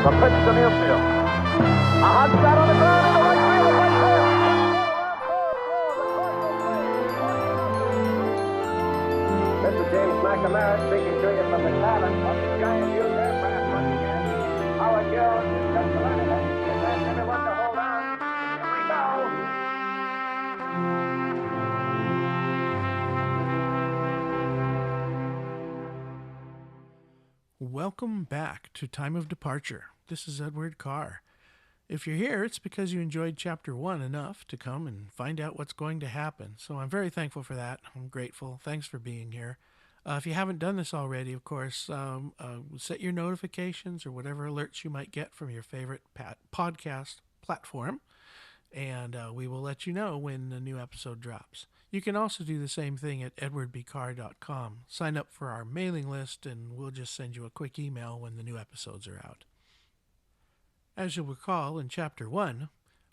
The pitch to near field. A hot shot on the ground in the right field. This is James McNamara speaking to you from the cabin of the giant used aircraft once again. Our Jones is just the line ahead. And that's everyone to hold on. Here we go. Welcome back to Time of Departure. This is Edward Carr. If you're here, it's because you enjoyed Chapter 1 enough to come and find out what's going to happen. So I'm very thankful for that. I'm grateful. Thanks for being here. If you haven't done this already, of course, set your notifications or whatever alerts you might get from your favorite podcast platform, and we will let you know when a new episode drops. You can also do the same thing at edwardbcarr.com. Sign up for our mailing list, and we'll just send you a quick email when the new episodes are out. As you'll recall, in Chapter 1,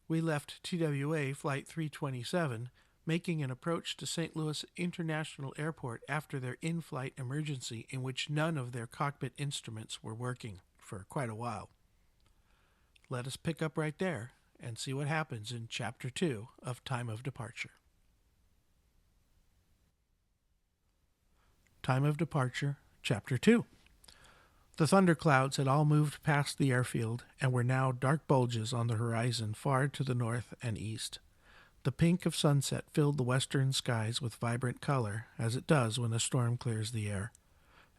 we left TWA Flight 327 making an approach to St. Louis International Airport after their in-flight emergency in which none of their cockpit instruments were working for quite a while. Let us pick up right there and see what happens in Chapter 2 of Time of Departure. Time of Departure, Chapter 2. The thunderclouds had all moved past the airfield and were now dark bulges on the horizon far to the north and east. The pink of sunset filled the western skies with vibrant color, as it does when a storm clears the air.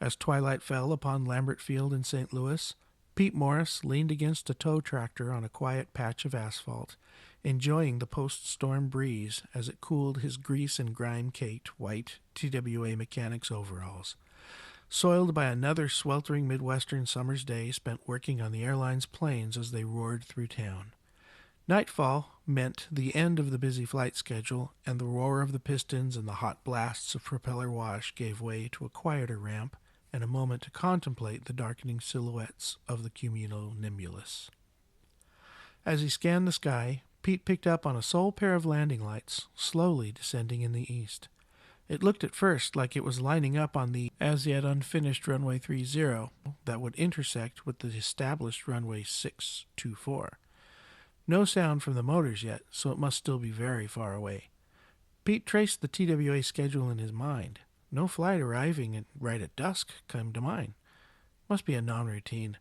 As twilight fell upon Lambert Field in St. Louis, Pete Morris leaned against a tow tractor on a quiet patch of asphalt, enjoying the post-storm breeze as it cooled his grease and grime-caked white TWA mechanics overalls. Soiled by another sweltering Midwestern summer's day spent working on the airline's planes as they roared through town. Nightfall meant the end of the busy flight schedule, and the roar of the pistons and the hot blasts of propeller wash gave way to a quieter ramp and a moment to contemplate the darkening silhouettes of the cumulonimbulus. As he scanned the sky, Pete picked up on a sole pair of landing lights, slowly descending in the east. It looked at first like it was lining up on the as-yet unfinished runway 30 that would intersect with the established runway 624. No sound from the motors yet, so it must still be very far away. Pete traced the TWA schedule in his mind. No flight arriving right at dusk came to mind. Must be a non-routine.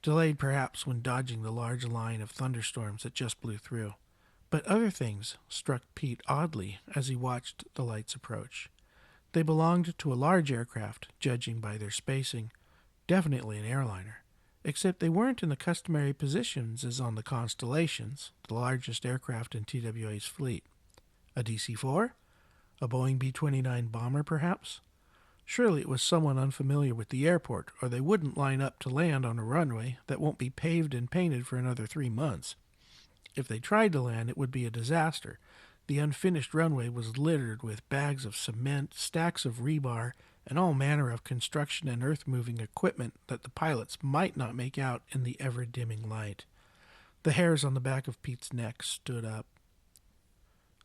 Delayed perhaps when dodging the large line of thunderstorms that just blew through. But other things struck Pete oddly as he watched the lights approach. They belonged to a large aircraft, judging by their spacing. Definitely an airliner. Except they weren't in the customary positions as on the Constellations, the largest aircraft in TWA's fleet. A DC-4? A Boeing B-29 bomber, perhaps? Surely it was someone unfamiliar with the airport, or they wouldn't line up to land on a runway that won't be paved and painted for another 3 months. If they tried to land, it would be a disaster. The unfinished runway was littered with bags of cement, stacks of rebar, and all manner of construction and earth-moving equipment that the pilots might not make out in the ever-dimming light. The hairs on the back of Pete's neck stood up.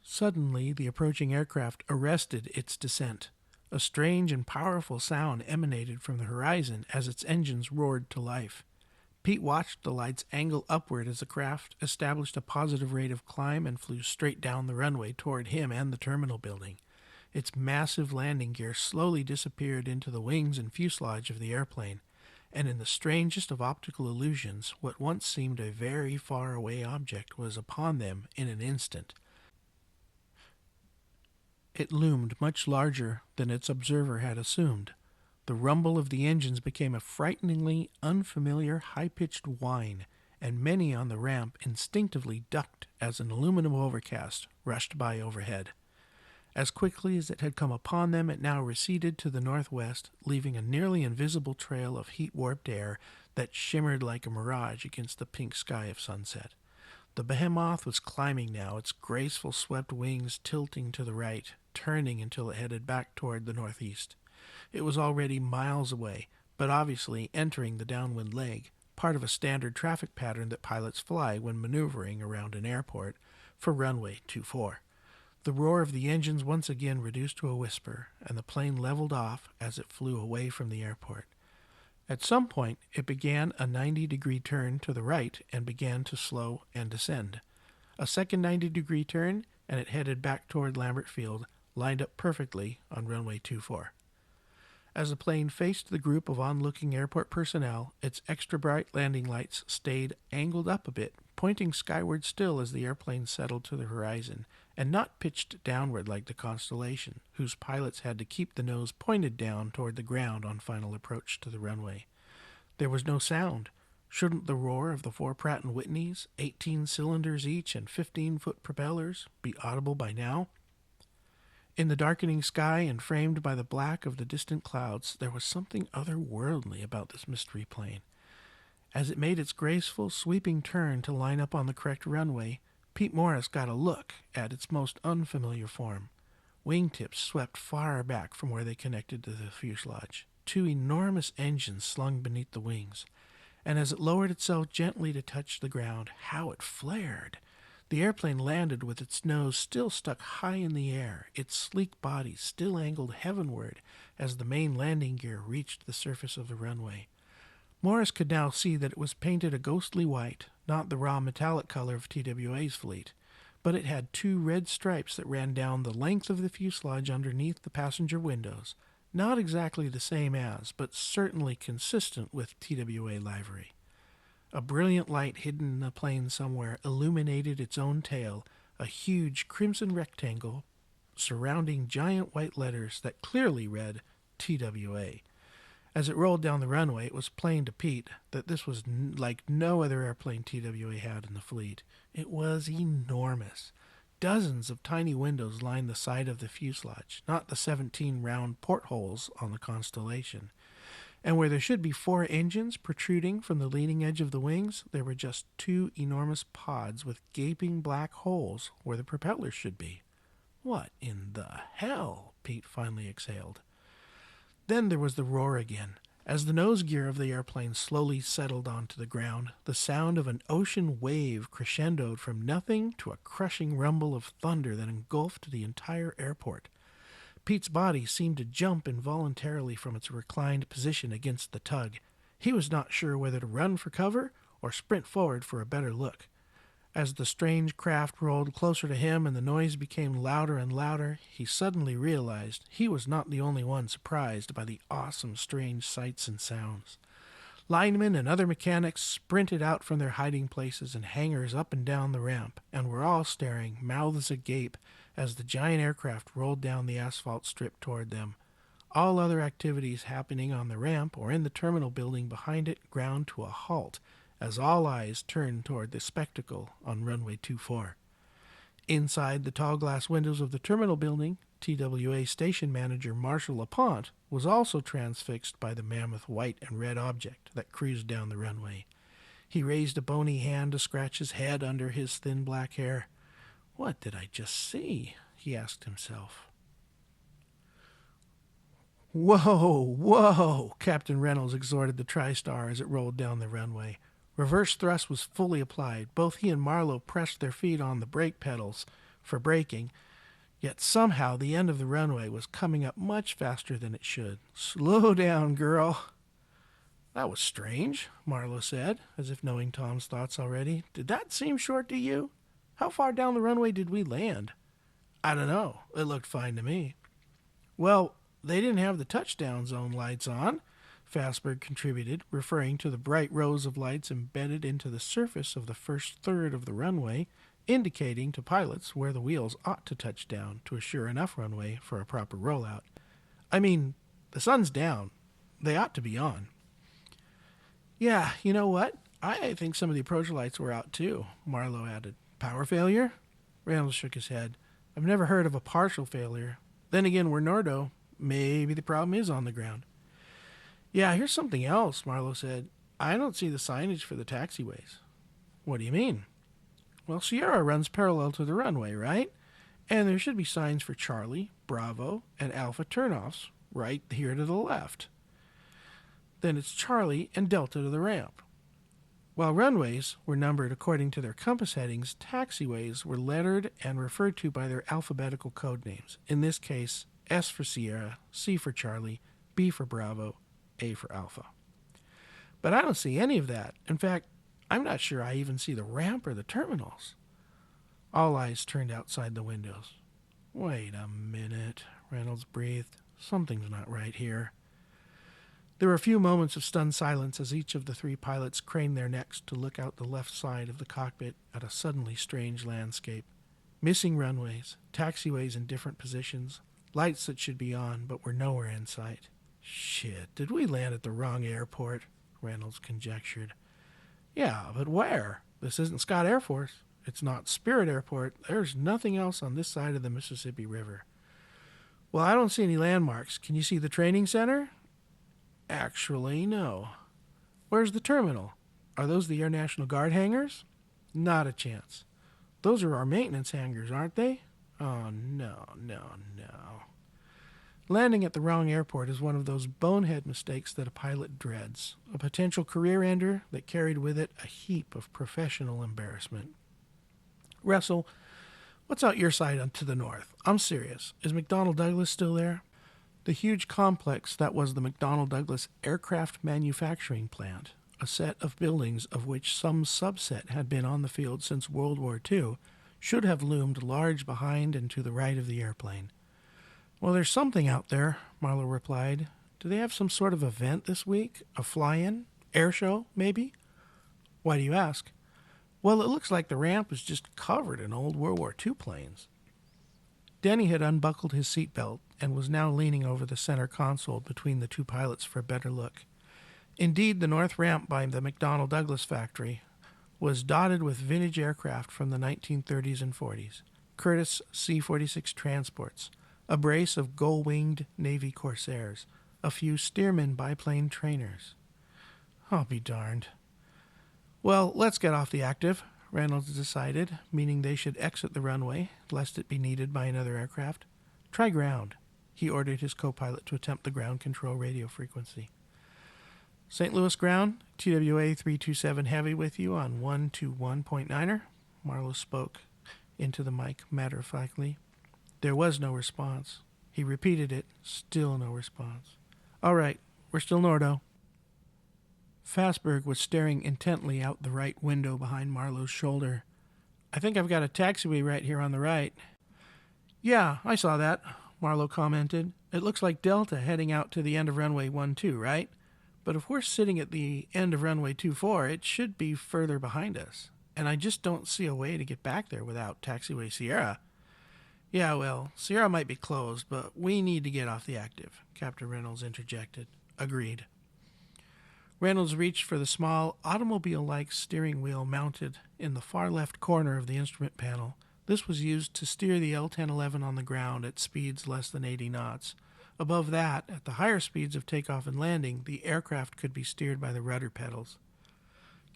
Suddenly, the approaching aircraft arrested its descent. A strange and powerful sound emanated from the horizon as its engines roared to life. Pete watched the lights angle upward as the craft established a positive rate of climb and flew straight down the runway toward him and the terminal building. Its massive landing gear slowly disappeared into the wings and fuselage of the airplane, and in the strangest of optical illusions, what once seemed a very far-away object was upon them in an instant. It loomed much larger than its observer had assumed. The rumble of the engines became a frighteningly unfamiliar high-pitched whine, and many on the ramp instinctively ducked as an aluminum overcast rushed by overhead. As quickly as it had come upon them, it now receded to the northwest, leaving a nearly invisible trail of heat-warped air that shimmered like a mirage against the pink sky of sunset. The behemoth was climbing now, its graceful swept wings tilting to the right, turning until it headed back toward the northeast. It was already miles away, but obviously entering the downwind leg, part of a standard traffic pattern that pilots fly when maneuvering around an airport for runway 24. The roar of the engines once again reduced to a whisper, and the plane leveled off as it flew away from the airport. At some point, it began a 90-degree turn to the right and began to slow and descend. A second 90-degree turn, and it headed back toward Lambert Field, lined up perfectly on runway 24. As the plane faced the group of onlooking airport personnel, its extra bright landing lights stayed angled up a bit, pointing skyward still as the airplane settled to the horizon, and not pitched downward like the Constellation, whose pilots had to keep the nose pointed down toward the ground on final approach to the runway. There was no sound. Shouldn't the roar of the 4 Pratt & Whitneys, 18 cylinders each and 15-foot propellers, be audible by now? In the darkening sky and framed by the black of the distant clouds, there was something otherworldly about this mystery plane. As it made its graceful, sweeping turn to line up on the correct runway, Pete Morris got a look at its most unfamiliar form. Wingtips swept far back from where they connected to the fuselage, 2 enormous engines slung beneath the wings. And as it lowered itself gently to touch the ground, how it flared! The airplane landed with its nose still stuck high in the air, its sleek body still angled heavenward as the main landing gear reached the surface of the runway. Morris could now see that it was painted a ghostly white, not the raw metallic color of TWA's fleet, but it had 2 red stripes that ran down the length of the fuselage underneath the passenger windows, not exactly the same as, but certainly consistent with TWA livery. A brilliant light hidden in the plane somewhere illuminated its own tail, a huge crimson rectangle surrounding giant white letters that clearly read TWA. As it rolled down the runway, it was plain to Pete that this was like no other airplane TWA had in the fleet. It was enormous. Dozens of tiny windows lined the side of the fuselage, not the 17 round portholes on the Constellation. And where there should be 4 engines protruding from the leading edge of the wings, there were just 2 enormous pods with gaping black holes where the propellers should be. What in the hell? Pete finally exhaled. Then there was the roar again. As the nose gear of the airplane slowly settled onto the ground, the sound of an ocean wave crescendoed from nothing to a crushing rumble of thunder that engulfed the entire airport. Pete's body seemed to jump involuntarily from its reclined position against the tug. He was not sure whether to run for cover or sprint forward for a better look. As the strange craft rolled closer to him and the noise became louder and louder, he suddenly realized he was not the only one surprised by the awesome, strange sights and sounds. Linemen and other mechanics sprinted out from their hiding places and hangars up and down the ramp, and were all staring, mouths agape, as the giant aircraft rolled down the asphalt strip toward them. All other activities happening on the ramp or in the terminal building behind it ground to a halt, as all eyes turned toward the spectacle on runway 24. Inside the tall glass windows of the terminal building, TWA station manager Marshal LaPont was also transfixed by the mammoth white and red object that cruised down the runway. He raised a bony hand to scratch his head under his thin black hair. "What did I just see?" he asked himself. "Whoa, whoa," Captain Reynolds exhorted the TriStar as it rolled down the runway. Reverse thrust was fully applied. Both he and Marlowe pressed their feet on the brake pedals for braking, yet somehow the end of the runway was coming up much faster than it should. "Slow down, girl." "That was strange," Marlowe said, as if knowing Tom's thoughts already. "Did that seem short to you? How far down the runway did we land?" "I don't know. It looked fine to me." "Well, they didn't have the touchdown zone lights on," Fastberg contributed, referring to the bright rows of lights embedded into the surface of the first third of the runway, indicating to pilots where the wheels ought to touch down to assure enough runway for a proper rollout. "I mean, the sun's down. They ought to be on." "Yeah, you know what? I think some of the approach lights were out too," Marlowe added. "Power failure?" Reynolds shook his head. "I've never heard of a partial failure. Then again, we're Nordo. Maybe the problem is on the ground." "Yeah, here's something else," Marlowe said. "I don't see the signage for the taxiways." "What do you mean?" "Well, Sierra runs parallel to the runway, right? And there should be signs for Charlie, Bravo, and Alpha turnoffs right here to the left. Then it's Charlie and Delta to the ramp. While runways were numbered according to their compass headings, taxiways were lettered and referred to by their alphabetical code names. In this case, S for Sierra, C for Charlie, B for Bravo, A for Alpha. But I don't see any of that. In fact, I'm not sure I even see the ramp or the terminals. All eyes turned outside the windows. Wait a minute, Reynolds breathed. Something's not right here. There were a few moments of stunned silence as each of the three pilots craned their necks to look out the left side of the cockpit at a suddenly strange landscape. Missing runways, taxiways in different positions, lights that should be on but were nowhere in sight. Shit, did we land at the wrong airport? Reynolds conjectured. Yeah, but where? This isn't Scott Air Force. It's not Spirit Airport. There's nothing else on this side of the Mississippi River. Well, I don't see any landmarks. Can you see the training center? Actually, no. Where's the terminal? Are those the Air National Guard hangars? Not a chance. Those are our maintenance hangars, aren't they? Oh, no. Landing at the wrong airport is one of those bonehead mistakes that a pilot dreads, a potential career ender that carried with it a heap of professional embarrassment. Russell, what's out your side to the north? I'm serious. Is McDonnell Douglas still there? The huge complex that was the McDonnell Douglas Aircraft Manufacturing Plant, a set of buildings of which some subset had been on the field since World War II, should have loomed large behind and to the right of the airplane. Well, there's something out there, Marlowe replied. Do they have some sort of event this week? A fly-in? Air show, maybe? Why do you ask? Well, it looks like the ramp is just covered in old World War II planes. Denny had unbuckled his seatbelt and was now leaning over the center console between the two pilots for a better look. Indeed, the north ramp by the McDonnell Douglas factory was dotted with vintage aircraft from the 1930s and 40s, Curtiss C-46 transports, a brace of gull-winged Navy Corsairs, a few Stearman biplane trainers. I'll be darned. Well, let's get off the active, Reynolds decided, meaning they should exit the runway, lest it be needed by another aircraft. Try ground. He ordered his co-pilot to attempt the ground control radio frequency. St. Louis ground, TWA 327 Heavy with you on 121.9er, Marlowe spoke into the mic matter-of-factly. There was no response. He repeated it, still no response. All right, we're still Nordo. Fassberg was staring intently out the right window behind Marlowe's shoulder. I think I've got a taxiway right here on the right. Yeah, I saw that, Marlowe commented. It looks like Delta heading out to the end of runway 12, right? But if we're sitting at the end of runway 24, it should be further behind us. And I just don't see a way to get back there without taxiway Sierra. Yeah, well, Sierra might be closed, but we need to get off the active, Captain Reynolds interjected. Agreed. Reynolds reached for the small, automobile-like steering wheel mounted in the far left corner of the instrument panel. This was used to steer the L-1011 on the ground at speeds less than 80 knots. Above that, at the higher speeds of takeoff and landing, the aircraft could be steered by the rudder pedals.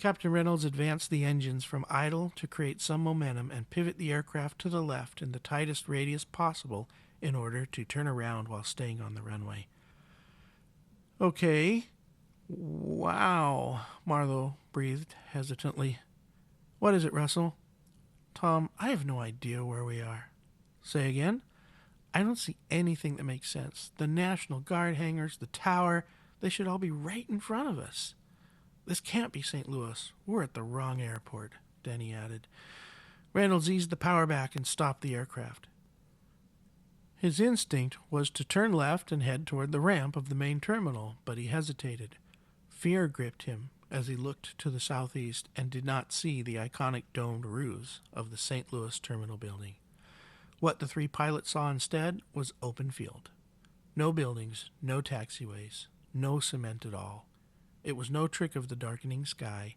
Captain Reynolds advanced the engines from idle to create some momentum and pivot the aircraft to the left in the tightest radius possible in order to turn around while staying on the runway. Okay. Wow, Marlowe breathed hesitantly. What is it, Russell? Tom, I have no idea where we are. Say again? I don't see anything that makes sense. The National Guard hangars, the tower, they should all be right in front of us. This can't be St. Louis. We're at the wrong airport, Denny added. Reynolds eased the power back and stopped the aircraft. His instinct was to turn left and head toward the ramp of the main terminal, but he hesitated. Fear gripped him as he looked to the southeast and did not see the iconic domed roofs of the St. Louis terminal building. What the three pilots saw instead was open field. No buildings, no taxiways, no cement at all. It was no trick of the darkening sky.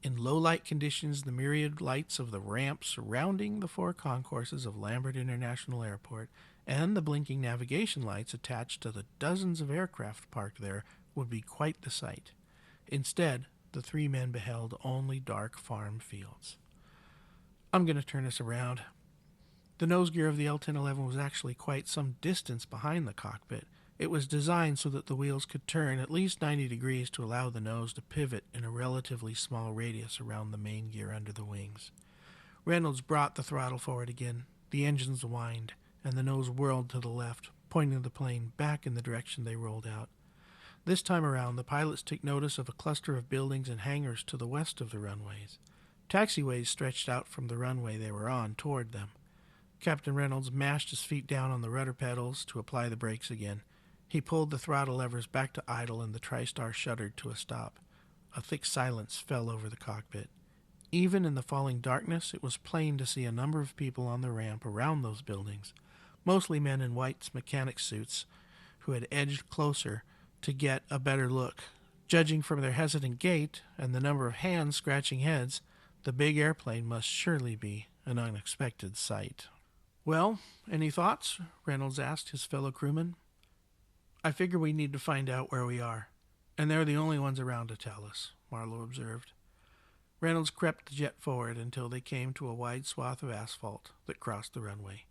In low-light conditions, the myriad lights of the ramp surrounding the four concourses of Lambert International Airport and the blinking navigation lights attached to the dozens of aircraft parked there would be quite the sight. Instead, the three men beheld only dark farm fields. I'm going to turn this around. The nose gear of the L-1011 was actually quite some distance behind the cockpit. It was designed so that the wheels could turn at least 90 degrees to allow the nose to pivot in a relatively small radius around the main gear under the wings. Reynolds brought the throttle forward again. The engines whined, and the nose whirled to the left, pointing the plane back in the direction they rolled out. This time around, the pilots took notice of a cluster of buildings and hangars to the west of the runways. Taxiways stretched out from the runway they were on toward them. Captain Reynolds mashed his feet down on the rudder pedals to apply the brakes again. He pulled the throttle levers back to idle, and the TriStar shuddered to a stop. A thick silence fell over the cockpit. Even in the falling darkness, it was plain to see a number of people on the ramp around those buildings, mostly men in white mechanic suits who had edged closer to get a better look. Judging from their hesitant gait and the number of hands scratching heads, the big airplane must surely be an unexpected sight. "Well, any thoughts?" Reynolds asked his fellow crewmen. "I figure we need to find out where we are, and they're the only ones around to tell us," Marlowe observed. Reynolds crept the jet forward until they came to a wide swath of asphalt that crossed the runway.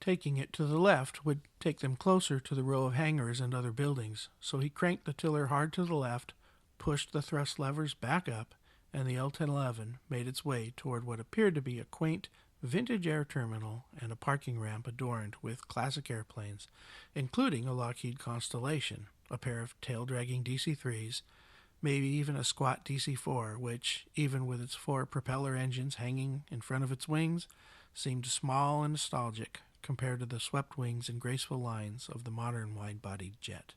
Taking it to the left would take them closer to the row of hangars and other buildings, so he cranked the tiller hard to the left, pushed the thrust levers back up, and the L-1011 made its way toward what appeared to be a quaint, vintage air terminal and a parking ramp adorned with classic airplanes, including a Lockheed Constellation, a pair of tail-dragging DC-3s, maybe even a squat DC-4, which, even with its 4 propeller engines hanging in front of its wings, seemed small and nostalgic compared to the swept wings and graceful lines of the modern wide-bodied jet.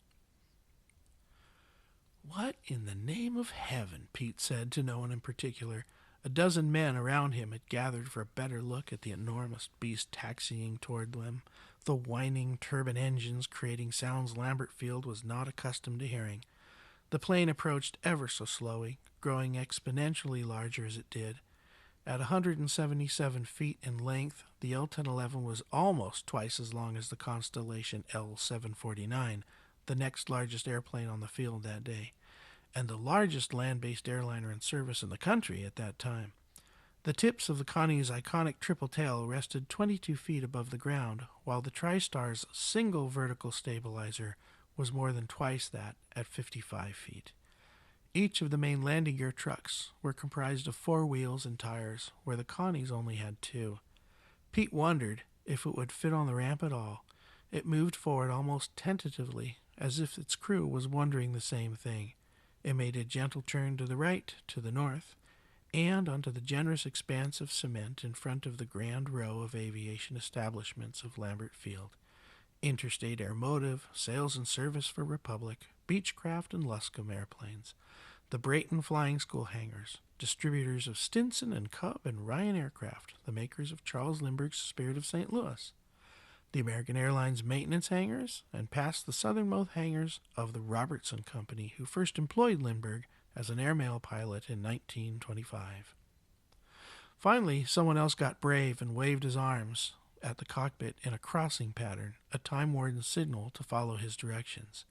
"What in the name of heaven?" Pete said to no one in particular. A dozen men around him had gathered for a better look at the enormous beast taxiing toward them, the whining turbine engines creating sounds Lambert Field was not accustomed to hearing. The plane approached ever so slowly, growing exponentially larger as it did. At 177 feet in length, the L-1011 was almost twice as long as the Constellation L-749, the next largest airplane on the field that day, and the largest land-based airliner in service in the country at that time. The tips of the Connie's iconic triple tail rested 22 feet above the ground, while the TriStar's single vertical stabilizer was more than twice that at 55 feet. Each of the main landing gear trucks were comprised of 4 wheels and tires, where the Connie's only had 2. Pete wondered if it would fit on the ramp at all. It moved forward almost tentatively, as if its crew was wondering the same thing. It made a gentle turn to the right, to the north, and onto the generous expanse of cement in front of the grand row of aviation establishments of Lambert Field. Interstate Airmotive, Sales and Service for Republic, Beechcraft and Luscombe airplanes, the Brayton Flying School hangars, distributors of Stinson and Cub and Ryan Aircraft, the makers of Charles Lindbergh's Spirit of St. Louis, the American Airlines maintenance hangars, and past the southernmost hangars of the Robertson Company, who first employed Lindbergh as an airmail pilot in 1925. Finally, someone else got brave and waved his arms at the cockpit in a crossing pattern, a Time Warden signal to follow his directions.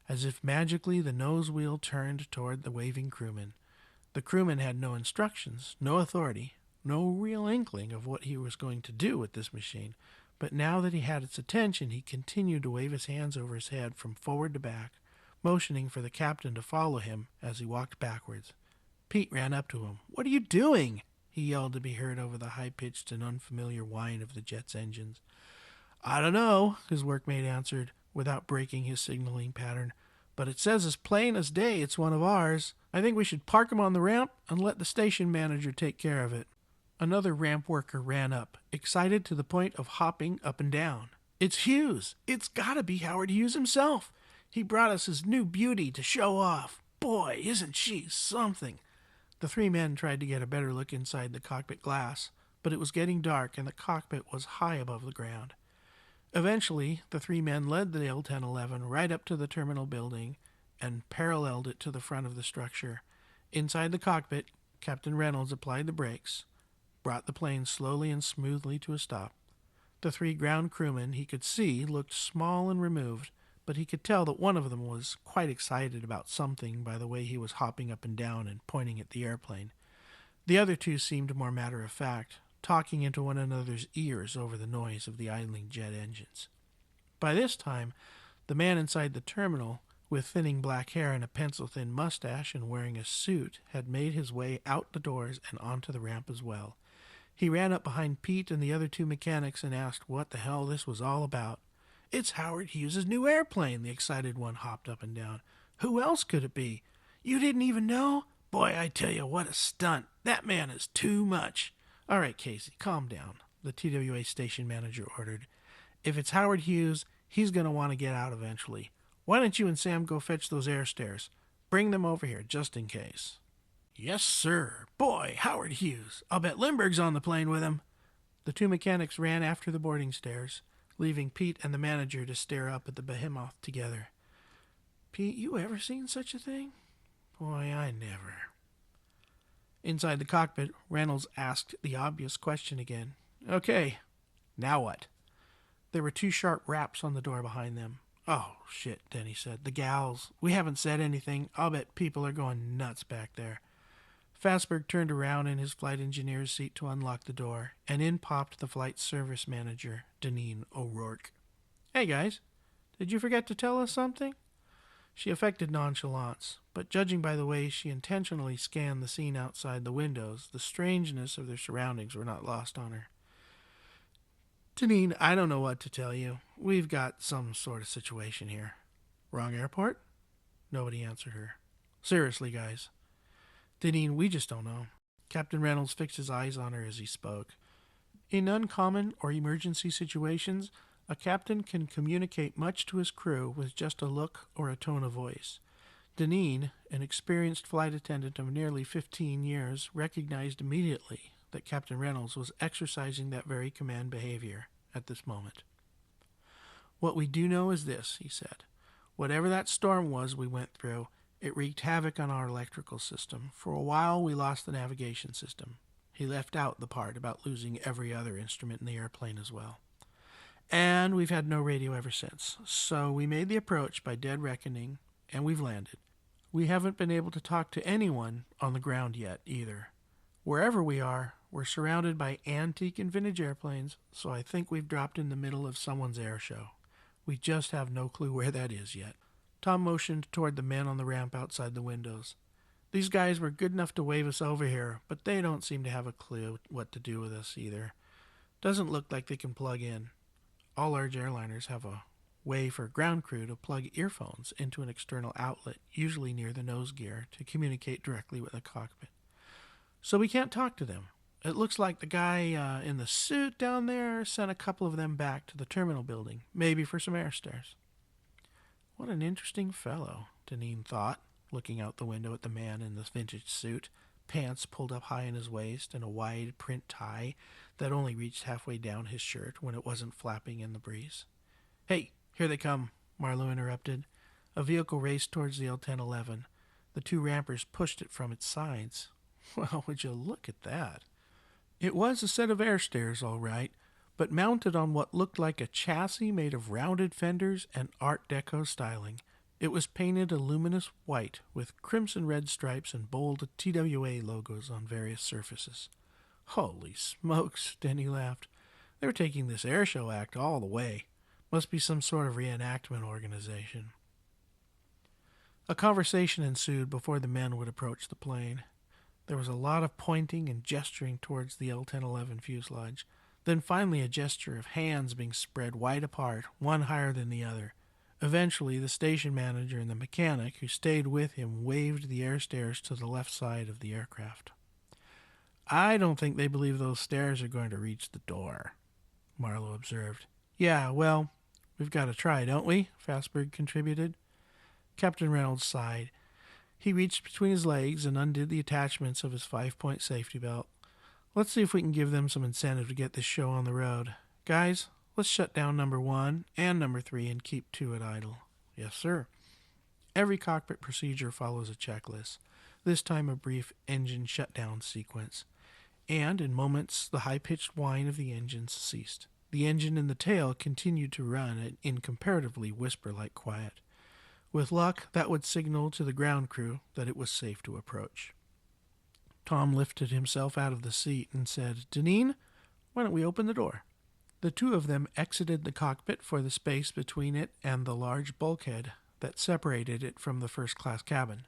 As if magically, the nose wheel turned toward the waving crewman. The crewman had no instructions, no authority, no real inkling of what he was going to do with this machine, but now that he had its attention, he continued to wave his hands over his head from forward to back, motioning for the captain to follow him as he walked backwards. Pete ran up to him. "What are you doing?" he yelled to be heard over the high-pitched and unfamiliar whine of the jet's engines. "I don't know," his workmate answered, without breaking his signaling pattern, "but it says as plain as day it's one of ours. I think we should park him on the ramp and let the station manager take care of it." Another ramp worker ran up, excited to the point of hopping up and down. "It's Hughes. It's gotta be Howard Hughes himself. He brought us his new beauty to show off. Boy, isn't she something." The 3 men tried to get a better look inside the cockpit glass, but it was getting dark and the cockpit was high above the ground. Eventually, the 3 men led the L-1011 right up to the terminal building and paralleled it to the front of the structure. Inside the cockpit, Captain Reynolds applied the brakes, brought the plane slowly and smoothly to a stop. The 3 ground crewmen he could see looked small and removed, but he could tell that one of them was quite excited about something by the way he was hopping up and down and pointing at the airplane. The other 2 seemed more matter-of-fact, talking into one another's ears over the noise of the idling jet engines. By this time, the man inside the terminal, with thinning black hair and a pencil-thin mustache and wearing a suit, had made his way out the doors and onto the ramp as well. He ran up behind Pete and the other 2 mechanics and asked what the hell this was all about. It's Howard Hughes' new airplane, the excited one hopped up and down. Who else could it be? You didn't even know? Boy, I tell you, what a stunt. That man is too much. All right, Casey, calm down, the TWA station manager ordered. If it's Howard Hughes, he's going to want to get out eventually. Why don't you and Sam go fetch those air stairs? Bring them over here, just in case. Yes, sir. Boy, Howard Hughes. I'll bet Lindbergh's on the plane with him. The two mechanics ran after the boarding stairs, leaving Pete and the manager to stare up at the behemoth together. Pete, you ever seen such a thing? Boy, I never. Inside the cockpit, Reynolds asked the obvious question again. Okay, now what? There were two sharp raps on the door behind them. Oh, shit, Denny said. The gals. We haven't said anything. I'll bet people are going nuts back there. Fastberg turned around in his flight engineer's seat to unlock the door, and in popped the flight service manager, Deneen O'Rourke. Hey, guys, did you forget to tell us something? She affected nonchalance, but judging by the way she intentionally scanned the scene outside the windows, the strangeness of their surroundings were not lost on her. Deneen, I don't know what to tell you. We've got some sort of situation here. Wrong airport? Nobody answered her. Seriously, guys. Deneen, we just don't know. Captain Reynolds fixed his eyes on her as he spoke. In uncommon or emergency situations, a captain can communicate much to his crew with just a look or a tone of voice. Deneen, an experienced flight attendant of nearly 15 years, recognized immediately that Captain Reynolds was exercising that very command behavior at this moment. What we do know is this, he said. Whatever that storm was we went through, it wreaked havoc on our electrical system. For a while, we lost the navigation system. He left out the part about losing every other instrument in the airplane as well. And we've had no radio ever since. So we made the approach by dead reckoning, and we've landed. We haven't been able to talk to anyone on the ground yet, either. Wherever we are, we're surrounded by antique and vintage airplanes, so I think we've dropped in the middle of someone's air show. We just have no clue where that is yet. Tom motioned toward the men on the ramp outside the windows. These guys were good enough to wave us over here, but they don't seem to have a clue what to do with us either. Doesn't look like they can plug in. All large airliners have a way for ground crew to plug earphones into an external outlet, usually near the nose gear, to communicate directly with the cockpit. So we can't talk to them. It looks like the guy in the suit down there sent a couple of them back to the terminal building, maybe for some air stairs. What an interesting fellow, Deneen thought, looking out the window at the man in the vintage suit, pants pulled up high in his waist and a wide print tie that only reached halfway down his shirt when it wasn't flapping in the breeze. Hey, here they come, Marlowe interrupted. A vehicle raced towards the L-1011. The two rampers pushed it from its sides. Well, would you look at that? It was a set of air stairs, all right, but mounted on what looked like a chassis made of rounded fenders and Art Deco styling. It was painted a luminous white with crimson red stripes and bold TWA logos on various surfaces. Holy smokes, Denny laughed. They were taking this airshow act all the way. Must be some sort of reenactment organization. A conversation ensued before the men would approach the plane. There was a lot of pointing and gesturing towards the L-1011 fuselage, then finally a gesture of hands being spread wide apart, one higher than the other. Eventually, the station manager and the mechanic who stayed with him waved the air stairs to the left side of the aircraft. I don't think they believe those stairs are going to reach the door, Marlowe observed. Yeah, well, we've got to try, don't we? Fastberg contributed. Captain Reynolds sighed. He reached between his legs and undid the attachments of his 5-point safety belt. Let's see if we can give them some incentive to get this show on the road. Guys, let's shut down number 1 and number 3 and keep 2 at idle. Yes, sir. Every cockpit procedure follows a checklist, this time a brief engine shutdown sequence. And in moments, the high-pitched whine of the engines ceased. The engine and the tail continued to run in comparatively whisper-like quiet. With luck, that would signal to the ground crew that it was safe to approach. Tom lifted himself out of the seat and said, Deneen, why don't we open the door? The two of them exited the cockpit for the space between it and the large bulkhead that separated it from the first-class cabin.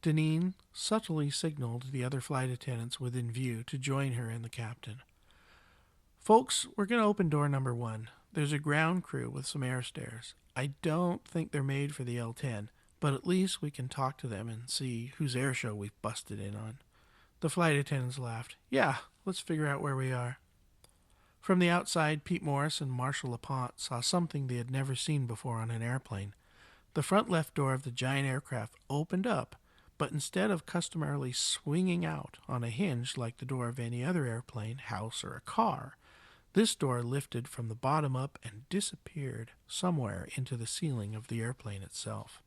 Deneen subtly signaled the other flight attendants within view to join her and the captain. Folks, we're going to open door number 1. There's a ground crew with some air stairs. I don't think they're made for the L-10, but at least we can talk to them and see whose air show we've busted in on." The flight attendants laughed. "Yeah, let's figure out where we are." From the outside, Pete Morris and Marshal LaPont saw something they had never seen before on an airplane. The front left door of the giant aircraft opened up, but instead of customarily swinging out on a hinge like the door of any other airplane, house, or a car, this door lifted from the bottom up and disappeared somewhere into the ceiling of the airplane itself.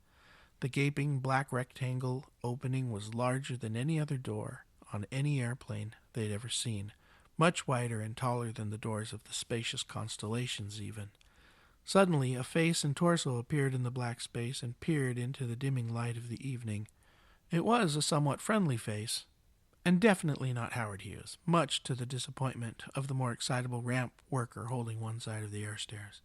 The gaping black rectangle opening was larger than any other door on any airplane they'd ever seen, much wider and taller than the doors of the spacious constellations even. Suddenly, a face and torso appeared in the black space and peered into the dimming light of the evening. It was a somewhat friendly face, and definitely not Howard Hughes, much to the disappointment of the more excitable ramp worker holding one side of the air stairs.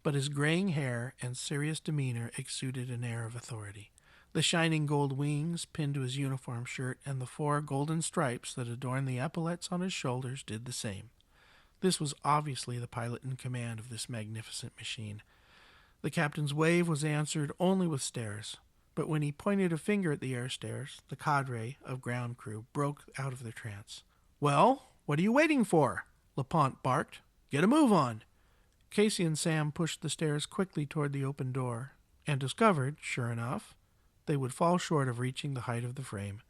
But his graying hair and serious demeanor exuded an air of authority. The shining gold wings pinned to his uniform shirt and the 4 golden stripes that adorned the epaulets on his shoulders did the same. This was obviously the pilot in command of this magnificent machine. The captain's wave was answered only with stares, but when he pointed a finger at the air stairs, the cadre of ground crew broke out of their trance. "Well, what are you waiting for?" LaPont barked. "Get a move on." Casey and Sam pushed the stairs quickly toward the open door, and discovered, sure enough, they would fall short of reaching the height of the frame.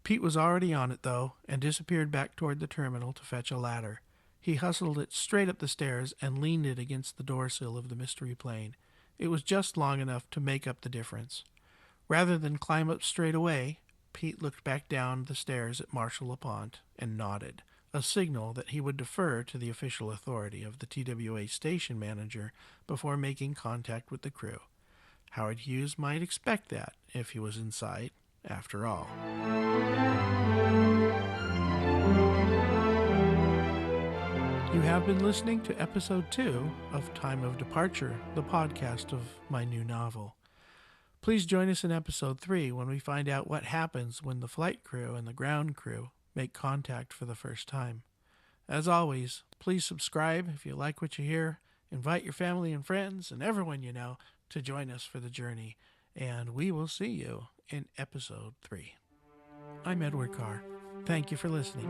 Pete was already on it, though, and disappeared back toward the terminal to fetch a ladder. He hustled it straight up the stairs and leaned it against the door sill of the mystery plane. It was just long enough to make up the difference. Rather than climb up straight away, Pete looked back down the stairs at Marshal LaPont and nodded, a signal that he would defer to the official authority of the TWA station manager before making contact with the crew. Howard Hughes might expect that if he was in sight, after all. You have been listening to Episode 2 of Time of Departure, the podcast of my new novel. Please join us in Episode 3 when we find out what happens when the flight crew and the ground crew make contact for the first time. As always, please subscribe if you like what you hear, invite your family and friends and everyone you know to join us for the journey, and we will see you in Episode 3. I'm Edward Carr. Thank you for listening.